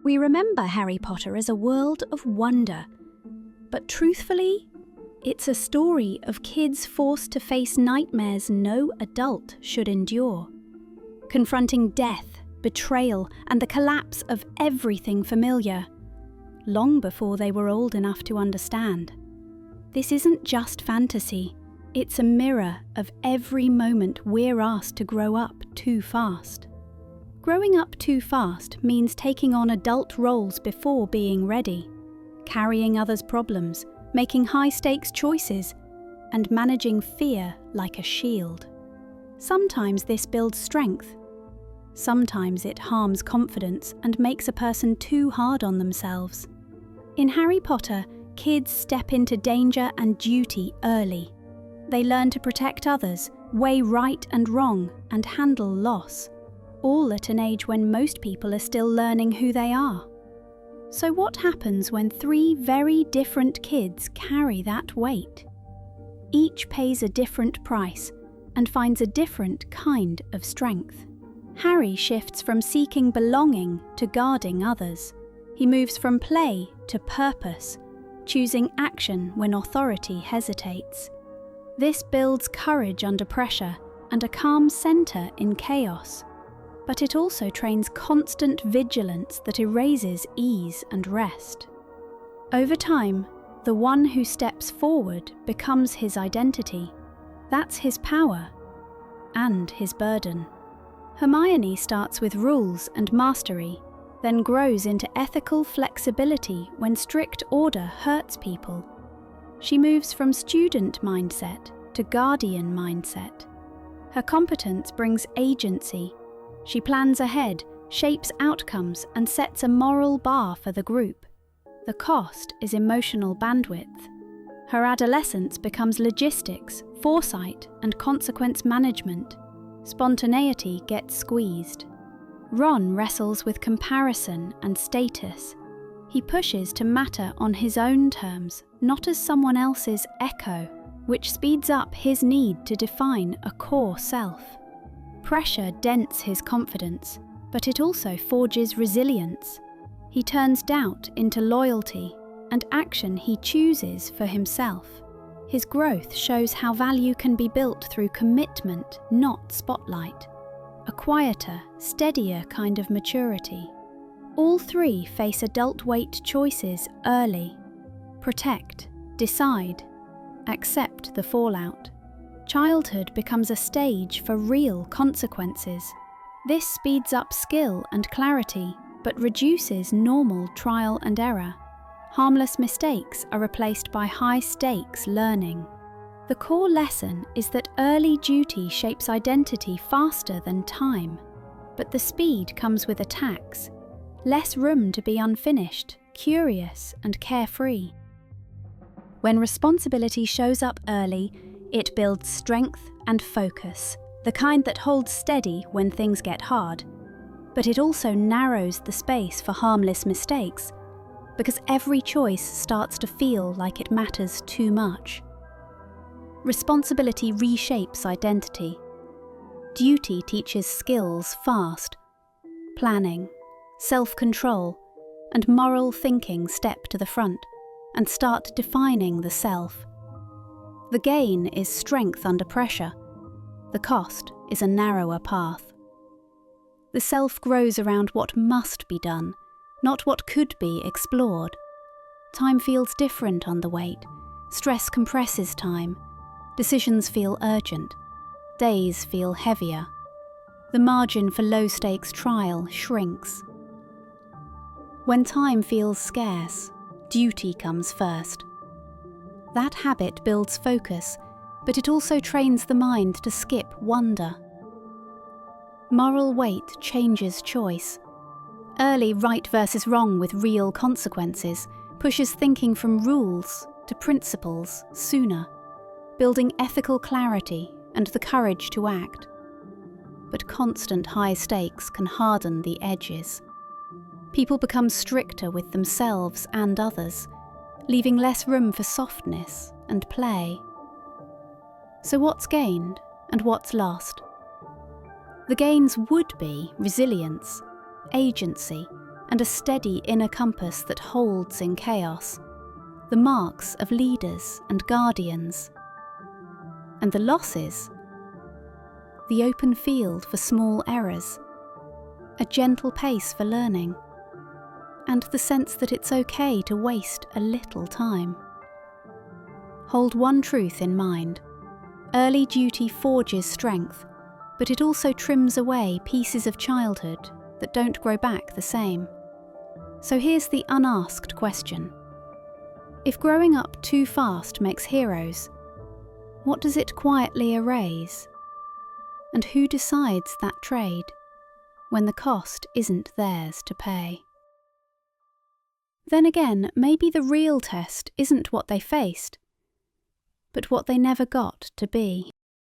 We remember Harry Potter as a world of wonder, but truthfully, it's a story of kids forced to face nightmares no adult should endure, confronting death, betrayal, and the collapse of everything familiar, long before they were old enough to understand. This isn't just fantasy, it's a mirror of every moment we're asked to grow up too fast. Growing up too fast means taking on adult roles before being ready, carrying others' problems, making high-stakes choices, and managing fear like a shield. Sometimes this builds strength. Sometimes it harms confidence and makes a person too hard on themselves. In Harry Potter, kids step into danger and duty early. They learn to protect others, weigh right and wrong, and handle loss, all at an age when most people are still learning who they are. So what happens when three very different kids carry that weight? Each pays a different price and finds a different kind of strength. Harry shifts from seeking belonging to guarding others. He moves from play to purpose, choosing action when authority hesitates. This builds courage under pressure and a calm centre in chaos. But it also trains constant vigilance that erases ease and rest. Over time, the one who steps forward becomes his identity. That's his power and his burden. Hermione starts with rules and mastery, then grows into ethical flexibility when strict order hurts people. She moves from student mindset to guardian mindset. Her competence brings agency. She plans ahead, shapes outcomes, and sets a moral bar for the group. The cost is emotional bandwidth. Her adolescence becomes logistics, foresight, and consequence management. Spontaneity gets squeezed. Ron wrestles with comparison and status. He pushes to matter on his own terms, not as someone else's echo, which speeds up his need to define a core self. Pressure dents his confidence, but it also forges resilience. He turns doubt into loyalty, and action he chooses for himself. His growth shows how value can be built through commitment, not spotlight. A quieter, steadier kind of maturity. All three face adult weight choices early. Protect, decide, accept the fallout. Childhood becomes a stage for real consequences. This speeds up skill and clarity, but reduces normal trial and error. Harmless mistakes are replaced by high-stakes learning. The core lesson is that early duty shapes identity faster than time, but the speed comes with a tax. Less room to be unfinished, curious, and carefree. When responsibility shows up early, it builds strength and focus, the kind that holds steady when things get hard. But it also narrows the space for harmless mistakes, because every choice starts to feel like it matters too much. Responsibility reshapes identity. Duty teaches skills fast. Planning, self-control, and moral thinking step to the front and start defining the self. The gain is strength under pressure. The cost is a narrower path. The self grows around what must be done, not what could be explored. Time feels different on the weight. Stress compresses time. Decisions feel urgent. Days feel heavier. The margin for low-stakes trial shrinks. When time feels scarce, duty comes first. That habit builds focus, but it also trains the mind to skip wonder. Moral weight changes choice. Early right versus wrong with real consequences pushes thinking from rules to principles sooner, building ethical clarity and the courage to act. But constant high stakes can harden the edges. People become stricter with themselves and others, leaving less room for softness and play. So what's gained and what's lost? The gains would be resilience, agency, and a steady inner compass that holds in chaos, the marks of leaders and guardians. And the losses? The open field for small errors, a gentle pace for learning, and the sense that it's okay to waste a little time. Hold one truth in mind. Early duty forges strength, but it also trims away pieces of childhood that don't grow back the same. So here's the unasked question. If growing up too fast makes heroes, what does it quietly erase? And who decides that trade when the cost isn't theirs to pay? Then again, maybe the real test isn't what they faced, but what they never got to be.